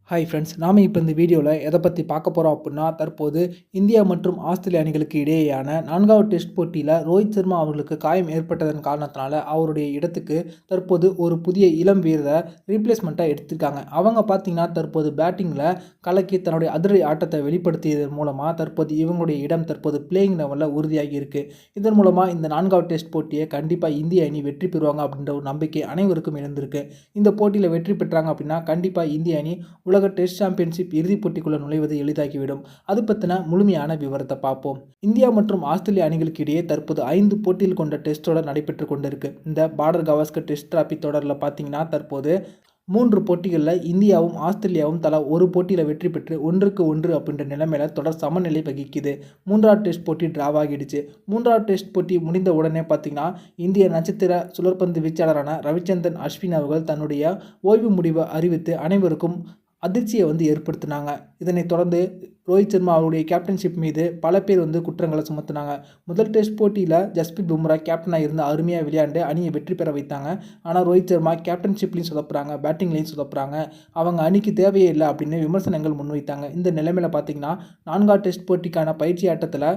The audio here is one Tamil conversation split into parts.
ஹாய் ஃப்ரெண்ட்ஸ், நாம் இப்போ இந்த வீடியோவில் எதை பற்றி பார்க்க போகிறோம் அப்படின்னா, தற்போது இந்தியா மற்றும் ஆஸ்திரேலிய அணிகளுக்கு இடையேயான 4வது டெஸ்ட் போட்டியில் ரோஹித் சர்மா அவர்களுக்கு காயம் ஏற்பட்டதன் காரணத்தினால அவருடைய இடத்துக்கு தற்போது ஒரு புதிய இளம் வீரரை ரீப்ளேஸ்மெண்ட்டாக எடுத்திருக்காங்க. அவங்க பார்த்தீங்கன்னா தற்போது பேட்டிங்கில் கலக்கி தன்னுடைய அதிரடி ஆட்டத்தை வெளிப்படுத்தியதன் மூலமாக தற்போது இவங்களுடைய இடம் தற்போது பிளேயிங் லெவலில் உறுதியாகி இருக்குது. இதன் மூலமாக இந்த 4வது டெஸ்ட் போட்டியை கண்டிப்பாக இந்திய அணி வெற்றி பெறுவாங்க அப்படின்ற ஒரு நம்பிக்கை அனைவருக்கும் எழுந்திருக்கு. இந்த போட்டியில் வெற்றி பெற்றாங்க அப்படின்னா கண்டிப்பாக இந்திய அணி உலக டெஸ்ட் சாம்பியன்ஷிப் இறுதிப் போட்டிக்குள்ள நுழைவது எளிதாகிவிடும். அது பற்றின முழுமையான விவரத்தை பார்ப்போம். இந்தியா மற்றும் ஆஸ்திரேலிய அணிகளுக்கு இடையே தற்போது 5 போட்டியில் கொண்ட டெஸ்ட் தொடர் நடைபெற்று கொண்டிருக்கு. இந்த பார்டர் கவாஸ்கர் டெஸ்ட் டிராபி தொடரில் பார்த்தீங்கன்னா தற்போது 3 போட்டிகளில் இந்தியாவும் ஆஸ்திரேலியாவும் தலா ஒரு போட்டியில் வெற்றி பெற்று 1-1 அப்படின்ற நிலைமையில தொடர் சமநிலை வகிக்குது. 3வது டெஸ்ட் போட்டி டிராவாகிடுச்சு. 3வது டெஸ்ட் போட்டி முடிந்த உடனே பார்த்தீங்கன்னா இந்திய நட்சத்திர சுழற்பந்து வீச்சாளரான ரவிச்சந்திரன் அஸ்வின் அவர்கள் தன்னுடைய ஓய்வு முடிவை அறிவித்து அனைவருக்கும் அதிர்ச்சியை ஏற்படுத்தினாங்க. இதனைத் தொடர்ந்து ரோஹித் சர்மா அவருடைய கேப்டன்ஷிப் மீது பல பேர் குற்றங்களை சுமத்தினாங்க. முதல் டெஸ்ட் போட்டியில் ஜஸ்பிரித் பும்ரா கேப்டனாக இருந்து அருமையாக விளையாண்டு அணியை வெற்றி பெற வைத்தாங்க. ஆனால் ரோஹித் சர்மா கேப்டன்ஷிப்லையும் சொதப்புறாங்க, பேட்டிங்லையும் சொதப்புறாங்க, அவங்க அணிக்கு தேவையே இல்லை அப்படின்னு விமர்சனங்கள் முன்வைத்தாங்க. இந்த நிலைமையில் பார்த்தீங்கன்னா 4வது டெஸ்ட் போட்டிக்கான பயிற்சி ஆட்டத்தில்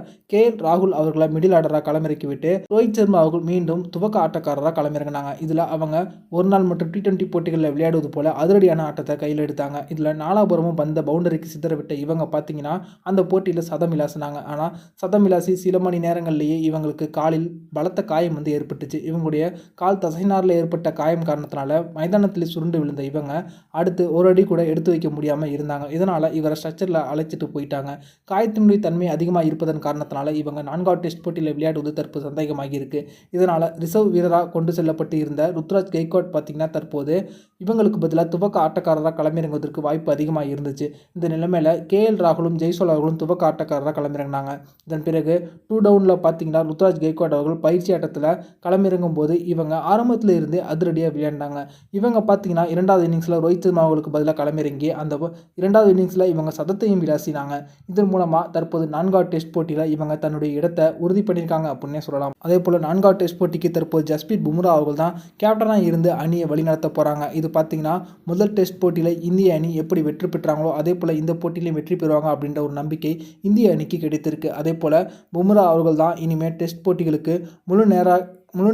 ராகுல் அவர்களை மிடில் ஆர்டராக களமிறக்கி விட்டு ரோஹித் சர்மா அவர்கள் மீண்டும் துவக்க ஆட்டக்காரராக களமிறங்கினாங்க. இதில் அவங்க ஒரு நாள் மற்றும் T20 போட்டிகளில் விளையாடுவது போல அதிரடியான ஆட்டத்தை கையில் எடுத்தாங்க. இதில் நாலாபுரமும் பந்த பவுண்டரிக்கு சிதறவிட்ட இவங்க பார்த்தீங்கன்னா அந்த போட்டியில் சதம் விளாசினாங்க. ஆனால் சதம் விளாசி சில மணி நேரங்கள்லேயே இவங்களுக்கு காலில் பலத்த காயம் ஏற்பட்டுச்சு. இவங்களுடைய கால் தசைநாரில் ஏற்பட்ட காயம் காரணத்தினால மைதானத்தில் சுருண்டு விழுந்த இவங்க அடுத்து ஒரு அடி கூட எடுத்து வைக்க முடியாமல் இருந்தாங்க. இதனால் இவரை ஸ்ட்ரக்சரில் அழைச்சிட்டு போயிட்டாங்க. காயத்தினுடைய தன்மை அதிகமாக இருப்பதன் காரணத்தினால இவங்க 4வது டெஸ்ட் போட்டியில் விளையாடுவது தற்போது சந்தேகமாகி இருக்கு. இதனால் ரிசர்வ் வீரராக கொண்டு செல்லப்பட்டு இருந்த ருத்ராஜ் கெய்க்வாட் பார்த்தீங்கன்னா தற்போது இவங்களுக்கு பதிலாக துவக்க ஆட்டக்காரராக களமிறங்குவதற்கு வாய்ப்பு அதிகமாக இருந்துச்சு. இந்த நிலைமையில் ராகுலும் ஜெய்ஸ்வால் அவர்களும் துவக்க ஆட்டக்காரராக களமிறங்கினாங்க. இதன் பிறகு 2 டவுனில் பார்த்தீங்கன்னா ருத்ராஜ் கெய்க்வாட் அவர்கள் பயிற்சி ஆட்டத்தில் களமிறங்கும் போது இவங்க ஆரம்பத்தில் இருந்தே அதிரடியாக விளையாண்டாங்க. இவங்க பார்த்தீங்கன்னா 2வது இன்னிங்ஸில் ரோஹித் சர்மா அவர்களுக்கு பதிலாக களமிறங்கி அந்த 2வது இன்னிங்ஸில் இவங்க சதத்தையும் விளாசினாங்க. இதன் மூலமாக தற்போது 4வது டெஸ்ட் போட்டியில் இவங்க தன்னுடைய இடத்தை உறுதி பண்ணியிருக்காங்க அப்படின்னே சொல்லலாம். அதே போல் 4வது டெஸ்ட் போட்டிக்கு தற்போது ஜஸ்பிரித் பும்ரா அவர்கள் தான் கேப்டனாக இருந்து அணியை வழிநடத்த போகிறாங்க. இது பார்த்தீங்கன்னா முதல் டெஸ்ட் போட்டியில் இந்திய அணி எப்படி வெற்றி பெற்றாங்களோ அதே போல் இந்த போட்டியிலையும் வெற்றி பெறுவாங்க அப்படின்ற ஒரு நம்பிக்கை இந்திய அணிக்கு கிடைத்திருக்கு. அதே போல் பும்ரா அவர்கள் தான் இனிமேல் டெஸ்ட் போட்டிகளுக்கு முழு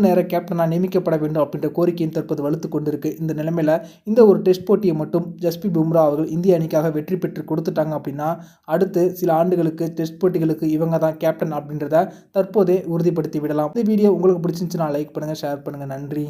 நேர கேப்டனாக நியமிக்கப்பட வேண்டும் அப்படின்ற கோரிக்கையும் தற்போது வலுத்து கொண்டிருக்கு. இந்த நிலைமையில் இந்த ஒரு டெஸ்ட் போட்டியை மட்டும் ஜஸ்பிரித் பும்ரா அவர்கள் இந்திய அணிக்காக வெற்றி பெற்று கொடுத்துட்டாங்க அப்படின்னா அடுத்து சில ஆண்டுகளுக்கு டெஸ்ட் போட்டிகளுக்கு இவங்க தான் கேப்டன் அப்படின்றத தற்போதே உறுதிப்படுத்தி விடலாம். இந்த வீடியோ உங்களுக்கு பிடிச்சிருந்துச்சுன்னா லைக் பண்ணுங்கள், ஷேர் பண்ணுங்கள். நன்றி.